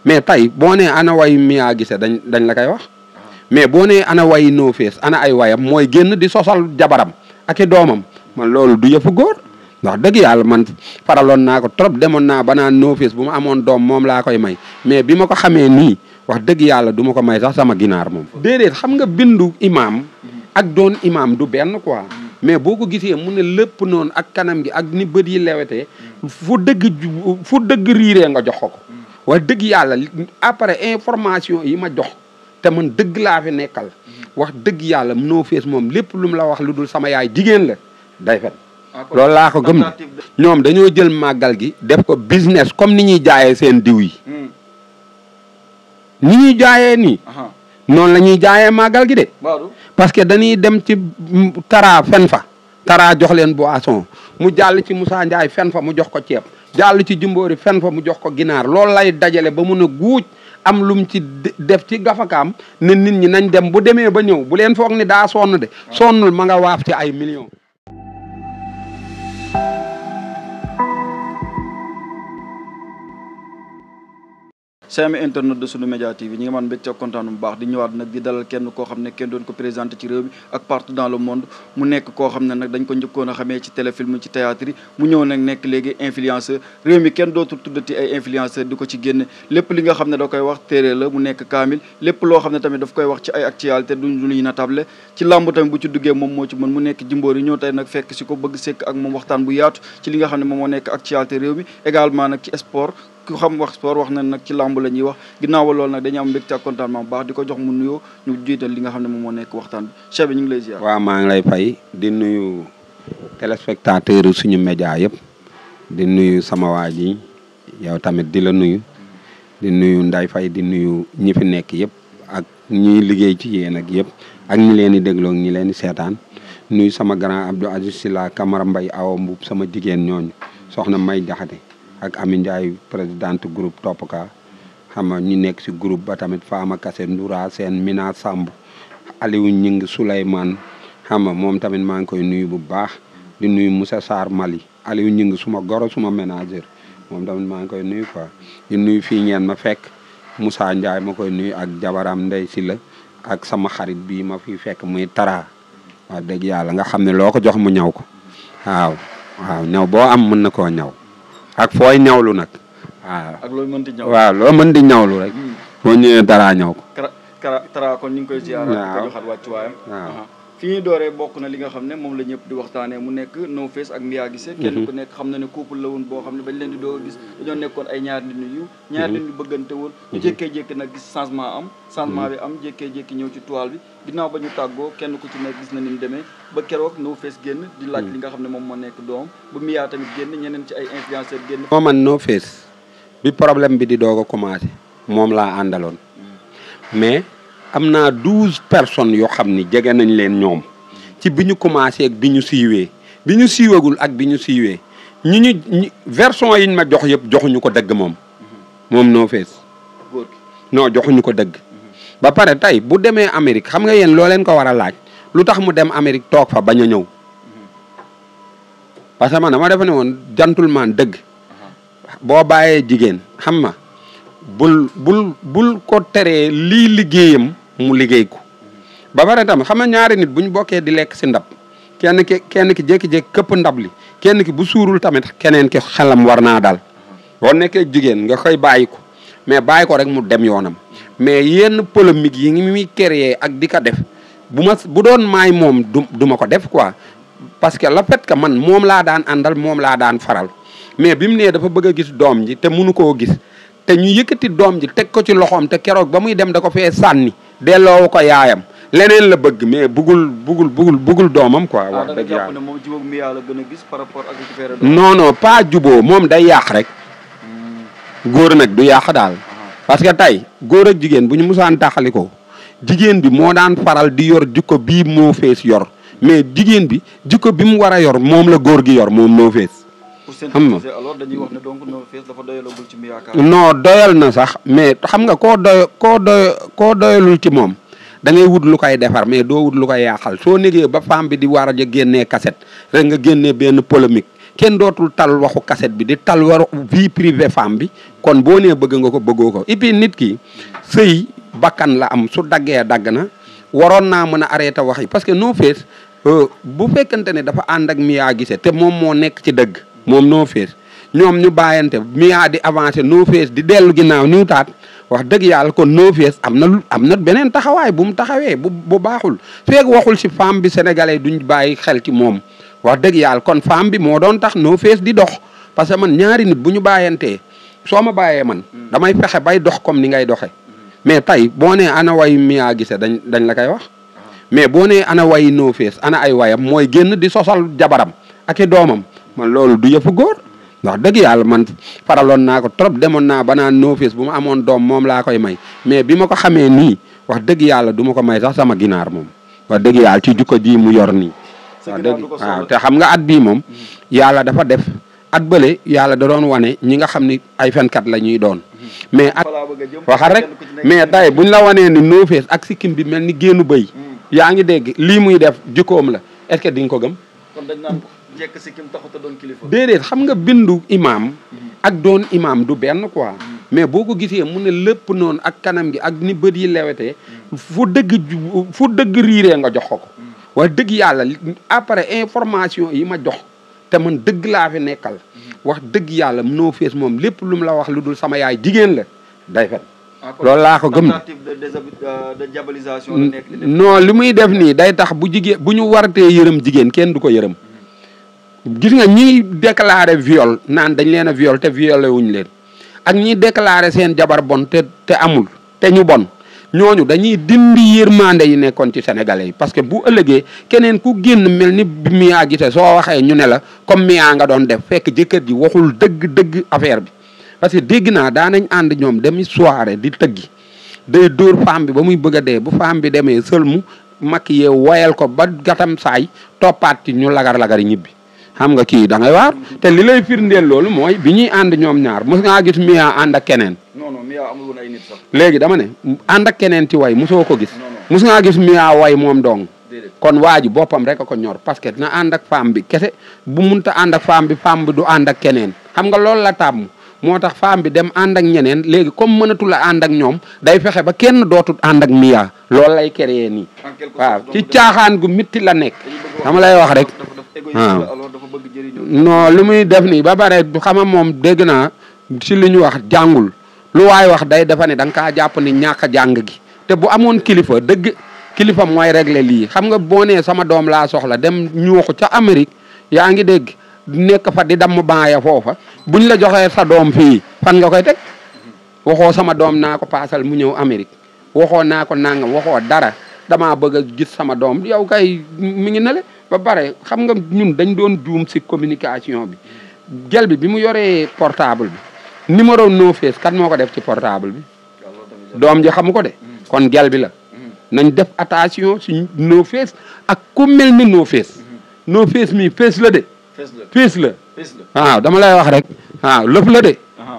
mais tey boo nee ana way Mia Guissé dañ la koy wax mais boo nee ana way No Face ana ay wayam mooy génn di sosal jabaram ak i doomam man loolu du yëfu góor wax dëgg yàlla man faraloon naa ko trop demoon naa ba naan No Face bu ma amoon doom moom laa koy may mais bi ma ko xamee nii wax dëgg yàlla du ma ko may sax sama ginaar moom. déedéet xam nga bindu imaam ak doon imaam du benn quoi mais boo ko gisee mu ne lépp noonu ak kanam gi ak ni bët yi lewetee fu dëgg riiree nga jox ko wax dëgg yàlla après information yi ma jox te man dëgg laa fi nekkal wax dëgg yàlla No Face moom lépp lu mu la wax lu dul sama yaay jigéen la day fen loolu laa ko gëm ñoom dañoo jël màggal gi def ko business comme ni ñuy jaayee seen diw yi ni ñuy jaayee nii noonu la ñuy jaayee màggal gi de parce que dañuy dem ci Tara fen fa Tara jox leen boisson mu jàll ci Moussa Ndiaye fen fa mu jox ko ceeb jàll ci Jumboori fen fa mu jox ko ginaar loolu lay dajale ba mun a guuj am lum ci def ci gafakaam ne nit ñi nañ dem bu demee ba ñëw bu leen foog ni daa sonn de sonnul ma nga waaf ci ay millions chers internet de Sunu Média TV ñi nga man mbégte kontaan bu baax di ñëwaat nag di dalal kenn koo xam ne kenn doon ko présenté ci réew mi ak partout dans le monde mu nekk koo xam ne nag dañ ko njëkkoon a xamee ci téléfilm ci théâtre yi mu ñëw nag nekk léegi influenceur réew mi kenn dootul tuddati ay influenceur di ko ci génne lépp li nga xam ne da koy wax téere la mu nekk kaamil lépp loo xam ne tamit daf koy wax ci ay actualité duñ lu ñuy natable ci làmb tamit bu ci duggee moom moo ci mën mu nekk Jimbori ñëw tey nag fekk si ko bëgg sekk ak moom waxtaan bu yaatu ci li nga xam ne moom moo nekk actualité réew mi également nag ci sport ku xam wax sport wax na nag ci làmb la ñuy wax ginnaaw loolu nag dañu am mbégte ak contentement bu baax di ko jox mu nuyoo ñu jiital li nga xam ne moom moo nekk waxtaan bi chef bi ñu ngi lay ziar. waaw maa ngi lay fay di nuyu téléspectateur suñu média yëpp di nuyu sama waa ji yow tamit di la nuyu di nuyu Nday Fay di nuyu ñi fi nekk yëpp ak ñi liggéey ci yéen ak yëpp ak ñi leen di dégloo ñi leen di seetaan nuyu sama grand Abdou Aziz Sila Camara Mbay Awa Mbub sama jigéen ñooñu soxna May Jaxate ak Ami Ndiaye présidente groupe Topka xam nga ñu nekk si groupe ba tamit Fama Kassé Ndoura Sène Mina Samb Aliou Ñing Souleymane xam nga moom tamit maa ngi koy nuyu bu baax di nuyu Moussa Sarr Mali Aliou Ñing suma goro suma ménageur moom tamit maa ngi koy nuyu quoi di nuyu fii ngeen ma fekk Moussa Ndiaye ma koy nuyu ak jabaram Ndey Silla ak sama xarit bii ma fi fekk muy Tara wax dëgg yàlla nga xam ne loo ko jox mu ñaw ko waaw ñaw boo am mën na koo ñaw ak fooy ñawlu nag waaw. ak loo mën di ñaw waaw loo mën di ñawlu rek. boo ñëwee Tara ñaw ko. Tara kon ñu ngi koy ziar. waaw ko joxaat wàccuwaayam. waaw fi ñuy dooree bokk na li nga xam ne moom la ñëpp di waxtaanee mu nekk No Face ak Mia Guissé. kenn ku nekk xam na ne couple la woon boo xam ne bañ leen di doog a gis dañoo nekkoon ay ñaar nit yu ñaar nit ñu bëggante woon. ñu jékkee-jékki nag gis changement bi am jékkee-jékki ñëw ci toile bi ginnaaw ba ñu tàggoo kenn ku ci nekk gis na ni mu demee ba keroog No Face génn di laaj li nga xam ne moom moo nekk doom ba Mia tamit génn ñeneen ci ay influenceurs génn. moo man No Face bi problème bi di doog a commencé moom laa àndaloon mais am naa 12 personnes yoo xam ni jege nañ leen ñoom ci bi ñu commencé ak bi ñu siiwee bi ñu siiwagul ak bi ñu siiwee ñu version yi ñu ma jox yëpp joxuñu ko dëgg moom No Face non joxuñu ko dëgg ba pare tey bu demee Amérique xam nga yéen loo leen ko war a laaj lu tax mu dem Amérique toog fa bañ a ñëw parce que man dama defe ne woon gentleman dëgg boo bàyyee jigéen xam ma bul ko teree lii liggéeyam mu liggéey ko ba pare tamit xam nga ñaari nit bu ñu bokkee di lekk si ndab kenn ki jékki-jékki këpp ndab li kenn ki bu suurul tamit keneen ki xelam war naa dal boo nekkee jigéen nga koy bàyyi ko mais bàyyi ko rek mu dem yoonam mais yenn polémique yi ngi muy créer ak di ko def bu doon maay moom du ma ko def quoi parce que le fait que man moom laa daan àndal moom laa daan faral mais bi mu nee dafa bëgg a gis doom ji te mënu koo gis te ñu yëkkati doom ji teg ko ci loxoom te keroog ba muy dem da ko fee sànni delloowu ko yaayam leneen la bëgg mais bugul doomam quoi. wax dëgg yàlla moom jubóog Mia la gën a gis par rapport ak récupérer non pas jubóo moom day yàq rek góor nag du yàq daal parce que tey góor ak jigéen bu ñu musaan taxali ko jigéen bi moo daan faral di yor jikko bii No Face yor mais jigéen bi jikko bi mu war a yor moom la góor gi yor moom No Face. xam nga alors dañuy wax ne donc No Face dafa doyalagul ci Mia. non doyal na sax mais xam nga koo doyalul ci moom da ngay wut lu koy defar mais doo wut lu koy yàqal soo négee ba femme bi di war a génnee cassette rek nga génnee benn polémique kenn dootul tal waxu cassette bi di tal war vie privée femme bi kon boo nee bëgg nga ko bëggoo ko et puis nit ki sëy bakkan la am su daggee dagg na waroon naa mën a arrêté wax yi parce que No Face bu fekkante ne dafa ànd ak Mia Guissé te moom moo nekk ci dëgg moom No Face ñoom ñu bàyyante Mia di avancé No Face di dellu ginnaaw niw taat wax dëgg yàlla kon No Face am na beneen taxawaay bu mu taxawee bu baaxul feeg waxul si femme bi sénégalais duñ bàyyi xel ci moom wax dëgg yàlla kon femme bi moo doon tax No Face di dox parce que man ñaari nit bu ñu bàyyantee soo ma bàyyee man damay fexe bay dox comme ni ngay doxe mais tey boo nee ana way Mia Guissé dañ la koy wax mais boo nee ana way No Face ana ay wayam mooy génn di sosal jabaram ak i doomam man loolu du yëfu góor wax dëgg yàlla man faraloon naa ko trop demoon naa ba naan No Face bu ma amoon doom moom laa koy may mais bi ma ko xamee nii wax dëgg yàlla du ma ko may sax sama ginaar moom wax dëgg yàlla ci jukko ji mu yor nii wax dëgg waaw te xam nga at bii moom yàlla dafa def at bële yàlla da doon wane ñi nga xam ni ay fenkat la ñuy doon mais at waxal rek mais tey buñ la wanee ni No Face ak sikkim bi mel ni génnu bëy yaa ngi dégg lii muy def jikkoom la est-ce que di nga ko gëm kon dañ naan jekk sikkim taxut a doon kilifa déedéet xam nga bindu imaam ak doon imaam du benn quoi mais boo ko gisee mu ne lépp noonu ak kanam gi ak ni bët yi lewetee fu dëgg riiree nga jox ko wax dëgg yàlla après information yi ma jox te man dëgg laa fi nekkal wax dëgg yàlla No Face moom lépp lu mu la wax lu dul sama yaay jigéen la day fen loolu laa ko gëm de diabolisation la nekk non li muy def nii day tax bu ñu waratee yërëm jigéen kenn du ko yërëm gis nga ñiy déclaré viol naan dañ leen a viol te violé wuñ leen ak ñiy déclaré seen jabar bon te amul te ñu bon ñooñu dañuy dindi yërmande yi nekkoon ci sénégalais yi parce que bu ëllëgee keneen ku génn mel ni Mia Guissé soo waxee ñu ne la comme Mia nga doon def fekk jëkkër ji waxul dëgg affaire bi parce que dégg naa daanañ ànd ñoom demi soirée di tëggi day dóor femme bi ba muy bëgg a dee bu femme bi demee sëlmu maquillé woyal ko ba gatam saay toppaat ci ñu lagar-lagari ñibbi xam nga kii da ngay waar te li lay firndeel loolu mooy bi ñuy ànd ñoom ñaar mos ngaa gis Mia ànd ak keneen non Mia amul woon ay nit sax léegi dama ne ànd ak keneen ci way mosoo ko gis mos ngaa gis Mia way moom dong kon waa ji boppam rek a ko ñor parce que na ànd ak femme bi kese bu munta ànd ak femme bi du ànd ak keneen xam nga loolu la tàmm moo tax femme bi dem ànd ak ñeneen léegi comme mënatul a ànd ak ñoom day fexe ba kenn dootul ànd ak Mia loolu lay créer nii waaw ci caaxaan gu mitti la nekk dama lay wax rek waaw non lu muy def nii ba bare xama moom dégg naa si li ñu wax jàngul lu waay wax day dafa ne da nga kaa jàpp ni ñàkk a jàng gi te bu amoon kilifa dëgg kilifa mooy régler lii xam nga boo nee sama doom laa soxla dem ñuuxu ca Amérique yaa ngi dégg nekk fa di damm baaya foofa buñ la joxee sa doom fii fan nga koy teg waxoo sama doom naa ko paasal mu ñëw Amérique waxoo naa ko nangam waxoo dara damaa bëgg a gis sama doom yow kay mi ngi nale ba bare xam nga ñun dañ doon juum si communication bi gel bi mu yoree portable bi numéro No Face kan moo ko def ci portable bi doom ji xamu ko de kon gel bi la nañ def attention si No Face ak ku mel ni No Face No Face mi Face la de Face la waaw dama lay wax rek waaw lëf la de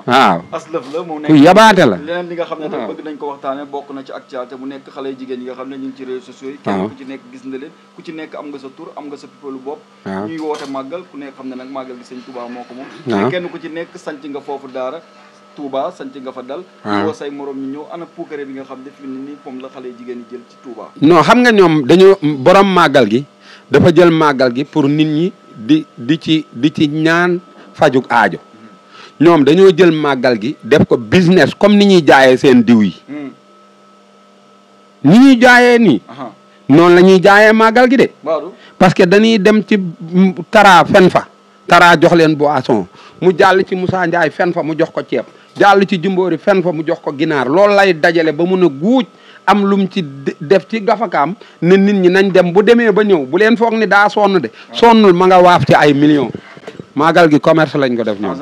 waaw as lëf la moom ku yabaate la leneen li nga xam ne tam bëgg nañ ko waxtaane bokk na ci actualité mu nekk xale jigéen yi nga xam ne ñu ngi ci réseaux sociaux yi kenn ku ci nekk gis na leen ku ci nekk am nga sa tur am nga sa pipalu bopp ñuy woote màggal ku nekk xam ne nag màggal gi sëñ Touba moo ko moom mais kenn ku ci nekk sanc nga foofu daara Touba sanc nga fa dal woo say morom ñu ñëw ana puukare bi nga xam ne fi ni nii moom la xale jigéen yi jël ci Touba non xam nga ñoom dañoo borom màggal gi dafa jël màggal gi pour nit ñi di ci ñaan fajuk aajo ñoom dañoo jël màggal gi def ko business comme ni ñuy jaayee seen diw yi ni ñuy jaayee nii noonu la ñuy jaayee màggal gi de parce que dañuy dem ci Tara fen fa Tara jox leen boisson mu jàll ci Moussa Ndiaye fen fa mu jox ko ceeb jàll ci Jumboori fen fa mu jox ko ginaar loolu lay dajale ba mun a guuj am lum ci def ci gafakaam ne nit ñi nañ dem bu demee ba ñëw bu leen foog ni daa sonn de sonnul ma nga waaf ci ay millions màggal gi commerce lañ ko def ñoom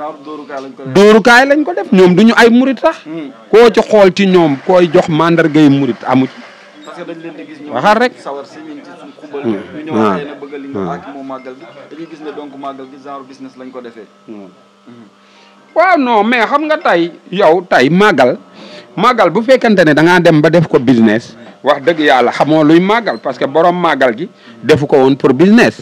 dóorukaay lañ ko def ñoom duñu ay murit sax koo ci xool ci ñoom koy jox mandargay murit amu ci parce que dañ leen di gis ñoom waxal rek sawar si ñu ci suñ xubal ñu ñëwaatee na bëgg li nga aaki moo màggal gi dañuy gis ne donc màggal gi genre business lañ ko defee waaw non mais xam nga tey yow tey màggal bu fekkante ne da ngaa dem ba def ko business wax dëgg yàlla xamoo luy màggal parce que borom màggal gi defu ko woon pour business